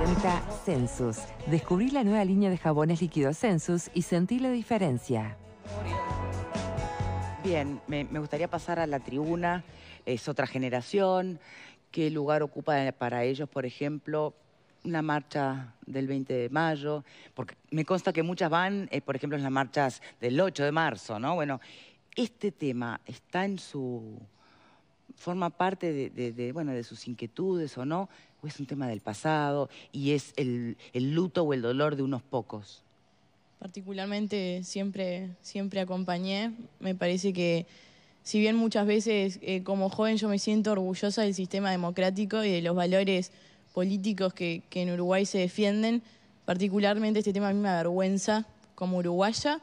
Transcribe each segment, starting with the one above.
presenta Sensus. Descubrí la nueva línea de jabones líquidos Sensus y sentí la diferencia. Bien, me gustaría pasar a la tribuna. Es otra generación. ¿Qué lugar ocupa para ellos, por ejemplo, una marcha del 20 de mayo? Porque me consta que muchas van, por ejemplo, en las marchas del 8 de marzo, ¿no? Bueno, este tema está en su... ¿Forma parte de sus inquietudes o no? ¿O es un tema del pasado y es el luto o el dolor de unos pocos? Particularmente siempre acompañé. Me parece que, si bien muchas veces como joven yo me siento orgullosa del sistema democrático y de los valores políticos que en Uruguay se defienden, particularmente este tema a mí me avergüenza como uruguaya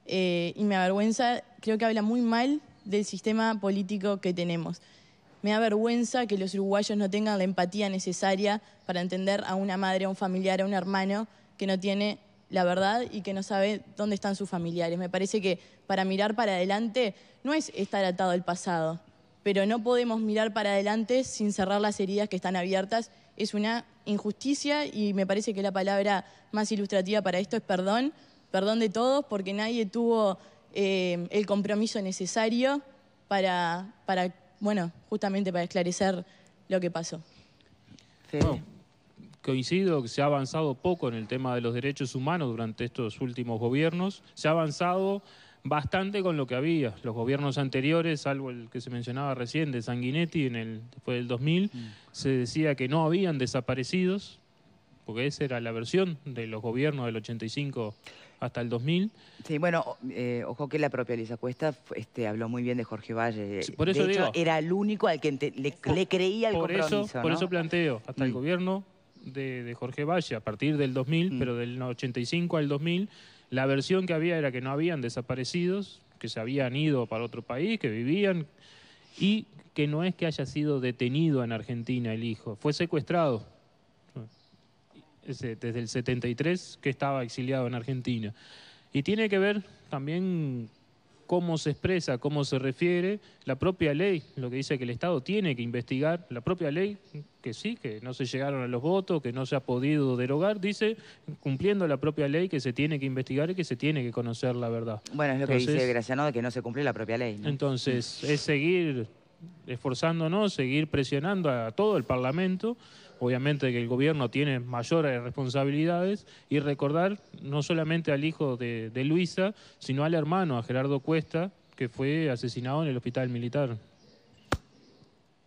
y me avergüenza, creo que habla muy mal del sistema político que tenemos. Me da vergüenza que los uruguayos no tengan la empatía necesaria para entender a una madre, a un familiar, a un hermano que no tiene la verdad y que no sabe dónde están sus familiares. Me parece que para mirar para adelante no es estar atado al pasado, pero no podemos mirar para adelante sin cerrar las heridas que están abiertas. Es una injusticia y me parece que la palabra más ilustrativa para esto es perdón. Perdón de todos, porque nadie tuvo el compromiso necesario para justamente para esclarecer lo que pasó. Sí. No, coincido que se ha avanzado poco en el tema de los derechos humanos durante estos últimos gobiernos. Se ha avanzado bastante con lo que había. Los gobiernos anteriores, salvo el que se mencionaba recién de Sanguinetti, después del 2000, se decía que no habían desaparecidos, porque esa era la versión de los gobiernos del 85 hasta el 2000. Sí, bueno, ojo que la propia Elisa Cuesta habló muy bien de Jorge Valle. Sí, por eso de hecho, digo, era el único al que le creía el compromiso, por ¿no? eso planteo, hasta el gobierno de Jorge Valle, a partir del 2000, pero del 85 al 2000, la versión que había era que no habían desaparecidos, que se habían ido para otro país, que vivían, y que no es que haya sido detenido en Argentina el hijo, fue secuestrado. Desde el 73 que estaba exiliado en Argentina. Y tiene que ver también cómo se expresa, cómo se refiere la propia ley, lo que dice que el Estado tiene que investigar, la propia ley, que sí, que no se llegaron a los votos, que no se ha podido derogar, dice, cumpliendo la propia ley, que se tiene que investigar y que se tiene que conocer la verdad. Bueno, es lo que dice Graciano, de que no se cumple la propia ley, ¿no? Entonces, es seguir esforzándonos, seguir presionando a todo el Parlamento. Obviamente que el gobierno tiene mayores responsabilidades y recordar no solamente al hijo de Luisa, sino al hermano, a Gerardo Cuesta, que fue asesinado en el hospital militar.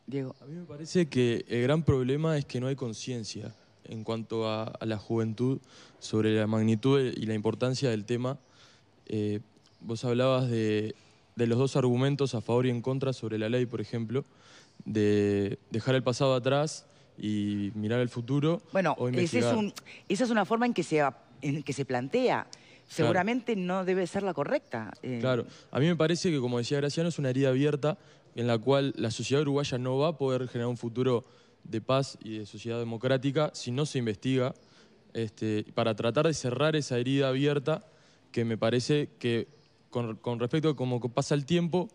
Diego. A mí me parece que el gran problema es que no hay conciencia en cuanto a la juventud sobre la magnitud y la importancia del tema. Vos hablabas de los dos argumentos a favor y en contra sobre la ley, por ejemplo, de dejar el pasado atrás y mirar el futuro. Bueno, esa es una forma en que se plantea. Seguramente no debe ser la correcta. Claro, a mí me parece que, como decía Graciano, es una herida abierta en la cual la sociedad uruguaya no va a poder generar un futuro de paz y de sociedad democrática si no se investiga, para tratar de cerrar esa herida abierta, que me parece que con respecto a cómo pasa el tiempo,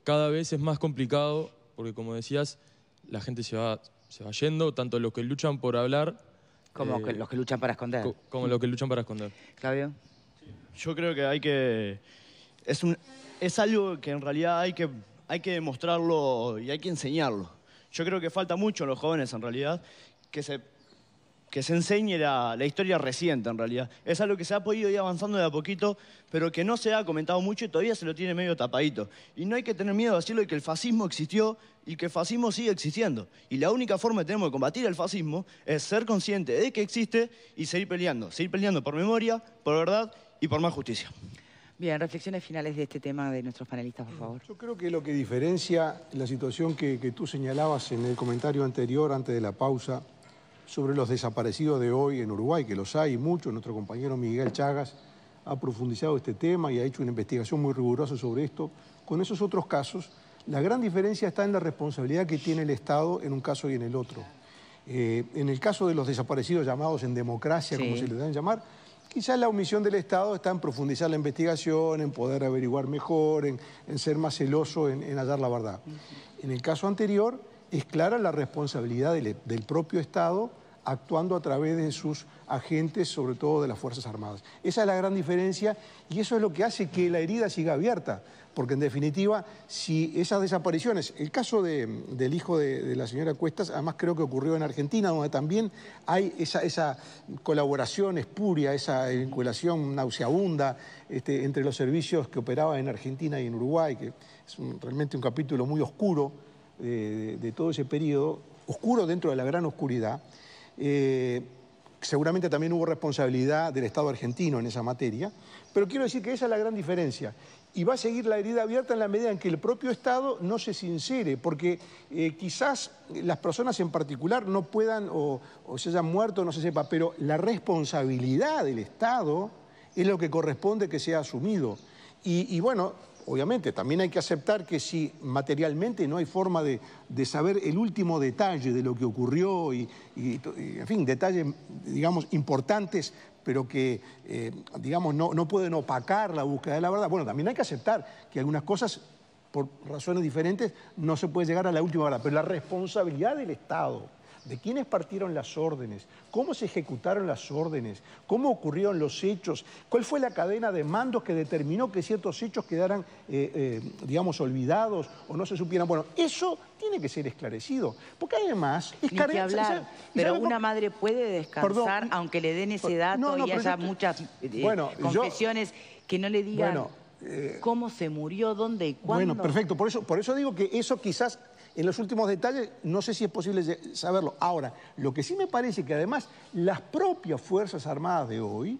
cada vez es más complicado, porque como decías, la gente se va yendo, tanto los que luchan por hablar... Como los que luchan para esconder. Como los que luchan para esconder. Claudio. Yo creo que es algo que en realidad hay que demostrarlo y hay que enseñarlo. Yo creo que falta mucho a los jóvenes en realidad que se enseñe la historia reciente en realidad. Es algo que se ha podido ir avanzando de a poquito, pero que no se ha comentado mucho y todavía se lo tiene medio tapadito. Y no hay que tener miedo de decirlo, de que el fascismo existió y que el fascismo sigue existiendo. Y la única forma que tenemos de combatir el fascismo es ser consciente de que existe y seguir peleando por memoria, por verdad y por más justicia. Bien, reflexiones finales de este tema de nuestros panelistas, por favor. Yo creo que lo que diferencia la situación que tú señalabas en el comentario anterior, antes de la pausa, sobre los desaparecidos de hoy en Uruguay, que los hay muchos. Nuestro compañero Miguel Chagas ha profundizado este tema y ha hecho una investigación muy rigurosa sobre esto. Con esos otros casos, la gran diferencia está en la responsabilidad que tiene el Estado en un caso y en el otro. En el caso de los desaparecidos llamados en democracia, como se les da en llamar, quizás la omisión del Estado está en profundizar la investigación, en poder averiguar mejor, en ser más celoso, en hallar la verdad. En el caso anterior, es clara la responsabilidad del propio Estado actuando a través de sus agentes, sobre todo de las Fuerzas Armadas. Esa es la gran diferencia y eso es lo que hace que la herida siga abierta, porque en definitiva, si esas desapariciones, el caso del hijo de la señora Cuestas, además creo que ocurrió en Argentina, donde también hay esa colaboración espuria, esa vinculación nauseabunda entre los servicios que operaban en Argentina y en Uruguay, que es realmente un capítulo muy oscuro de todo ese periodo, oscuro dentro de la gran oscuridad. Seguramente también hubo responsabilidad del Estado argentino en esa materia, pero quiero decir que esa es la gran diferencia. Y va a seguir la herida abierta en la medida en que el propio Estado no se sincere, porque quizás las personas en particular no puedan o se hayan muerto, no se sepa, pero la responsabilidad del Estado es lo que corresponde que sea asumido. Y bueno, obviamente también hay que aceptar que si materialmente no hay forma de saber el último detalle de lo que ocurrió y en fin, detalles, digamos, importantes, pero que, digamos, no pueden opacar la búsqueda de la verdad. Bueno, también hay que aceptar que algunas cosas, por razones diferentes, no se puede llegar a la última verdad. Pero la responsabilidad del Estado, de quiénes partieron las órdenes, cómo se ejecutaron las órdenes, cómo ocurrieron los hechos, cuál fue la cadena de mandos que determinó que ciertos hechos quedaran, digamos, olvidados o no se supieran. Bueno, eso tiene que ser esclarecido, porque además... Ni que hablar, pero una madre puede descansar, aunque le den ese dato y haya muchas confesiones que no le digan cómo se murió, dónde y cuándo. Bueno, perfecto, por eso digo que eso quizás... En los últimos detalles no sé si es posible saberlo. Ahora, lo que sí me parece que además las propias Fuerzas Armadas de hoy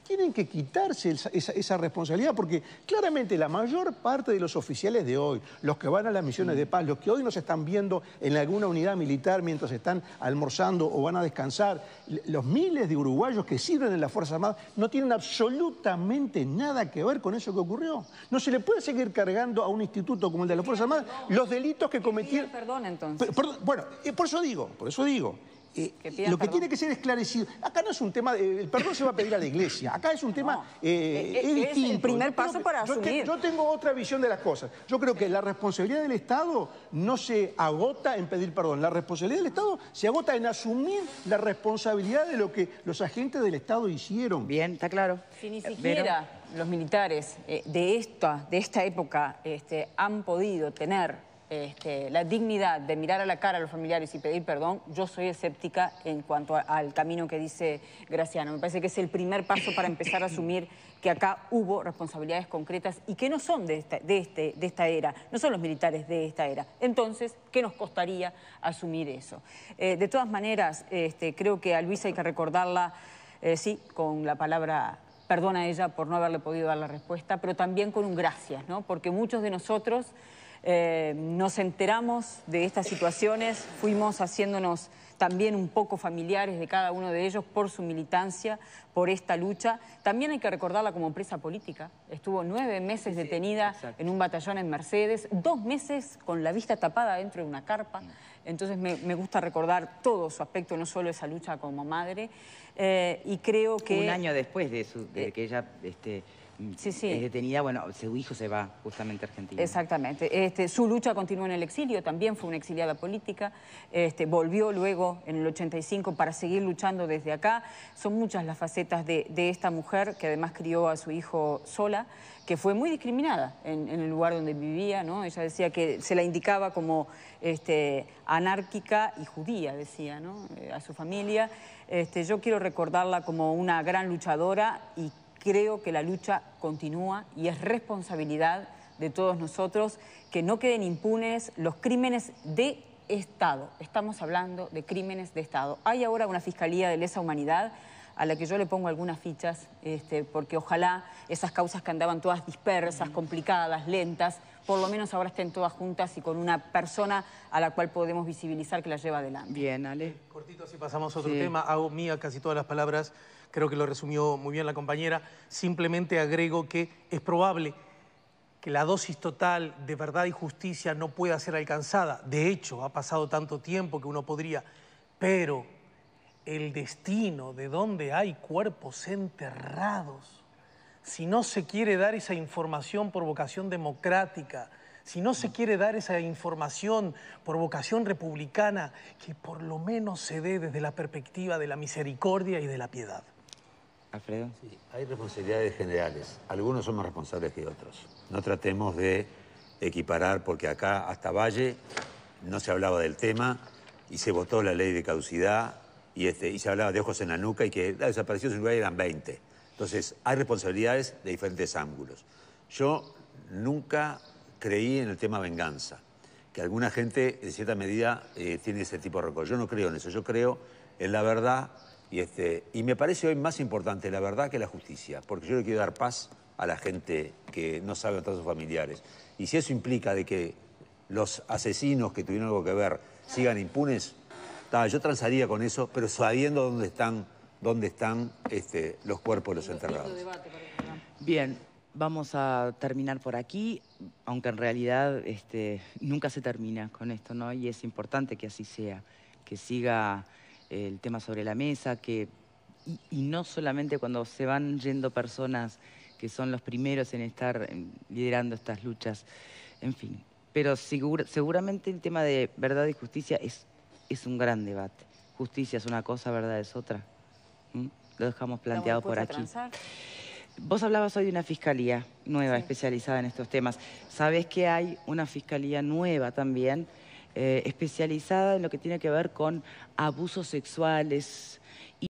tienen que quitarse esa responsabilidad, porque claramente la mayor parte de los oficiales de hoy, los que van a las misiones de paz, los que hoy nos están viendo en alguna unidad militar mientras están almorzando o van a descansar, los miles de uruguayos que sirven en las Fuerzas Armadas no tienen absolutamente nada que ver con eso que ocurrió. No se le puede seguir cargando a un instituto como el de las Fuerzas Armadas los delitos que cometieron. Perdón, entonces. Bueno, por eso digo. Lo que tiene que ser esclarecido. Acá no es un tema, el perdón se va a pedir a la Iglesia. Acá es un tema es distinto. Es el primer paso para asumir. Yo tengo otra visión de las cosas. Yo creo que la responsabilidad del Estado no se agota en pedir perdón. La responsabilidad del Estado se agota en asumir la responsabilidad de lo que los agentes del Estado hicieron. Bien, está claro. Si ni siquiera los militares de esta época han podido tener la dignidad de mirar a la cara a los familiares y pedir perdón, yo soy escéptica en cuanto al camino que dice Graciano. Me parece que es el primer paso para empezar a asumir que acá hubo responsabilidades concretas y que no son de esta era, no son los militares de esta era. Entonces, ¿qué nos costaría asumir eso? De todas maneras, creo que a Luisa hay que recordarla, sí, con la palabra perdón a ella por no haberle podido dar la respuesta, pero también con un gracias, ¿no? Porque muchos de nosotros nos enteramos de estas situaciones, fuimos haciéndonos también un poco familiares de cada uno de ellos por su militancia, por esta lucha. También hay que recordarla como presa política. Estuvo 9 meses detenida en un batallón en Mercedes, 2 meses con la vista tapada dentro de una carpa. Entonces me gusta recordar todo su aspecto, no solo esa lucha como madre. Y creo que... Un año después de que ella... es detenida, bueno, su hijo se va justamente a Argentina. Exactamente. Su lucha continuó en el exilio, también fue una exiliada política, volvió luego en el 85 para seguir luchando desde acá. Son muchas las facetas de esta mujer que además crió a su hijo sola, que fue muy discriminada en el lugar donde vivía, ¿no? Ella decía que se la indicaba como anárquica y judía, decía, ¿no? A su familia. Yo quiero recordarla como una gran luchadora y creo que la lucha continúa y es responsabilidad de todos nosotros que no queden impunes los crímenes de Estado. Estamos hablando de crímenes de Estado. Hay ahora una Fiscalía de Lesa Humanidad a la que yo le pongo algunas fichas, porque ojalá esas causas que andaban todas dispersas, complicadas, lentas, por lo menos ahora estén todas juntas y con una persona a la cual podemos visibilizar que las lleva adelante. Bien, Ale. Cortito, así pasamos a otro tema. Hago mía casi todas las palabras. Creo que lo resumió muy bien la compañera. Simplemente agrego que es probable que la dosis total de verdad y justicia no pueda ser alcanzada. De hecho, ha pasado tanto tiempo que uno podría. Pero el destino de donde hay cuerpos enterrados, si no se quiere dar esa información por vocación democrática, Si no se quiere dar esa información por vocación republicana, que por lo menos se dé desde la perspectiva de la misericordia y de la piedad. Alfredo. Sí, hay responsabilidades generales. Algunos son más responsables que otros. No tratemos de equiparar, porque acá hasta Valle no se hablaba del tema y se votó la ley de caducidad y se hablaba de ojos en la nuca y que las desaparecidos en Uruguay eran 20. Entonces, hay responsabilidades de diferentes ángulos. Yo nunca creí en el tema venganza, que alguna gente, en cierta medida, tiene ese tipo de rencor. Yo no creo en eso, yo creo en la verdad y me parece hoy más importante la verdad que la justicia, porque yo le quiero dar paz a la gente que no sabe dónde están sus familiares. Y si eso implica de que los asesinos que tuvieron algo que ver sigan impunes, yo transaría con eso, pero sabiendo dónde están los cuerpos de los enterrados. Bien, vamos a terminar por aquí, aunque en realidad nunca se termina con esto, ¿no? Y es importante que así sea, que siga el tema sobre la mesa, y no solamente cuando se van yendo personas que son los primeros en estar liderando estas luchas, en fin. Pero seguramente el tema de verdad y justicia es un gran debate. Justicia es una cosa, verdad es otra. Lo dejamos planteado por aquí. Vos hablabas hoy de una fiscalía nueva, especializada en estos temas. ¿Sabés que hay una fiscalía nueva también, especializada en lo que tiene que ver con abusos sexuales,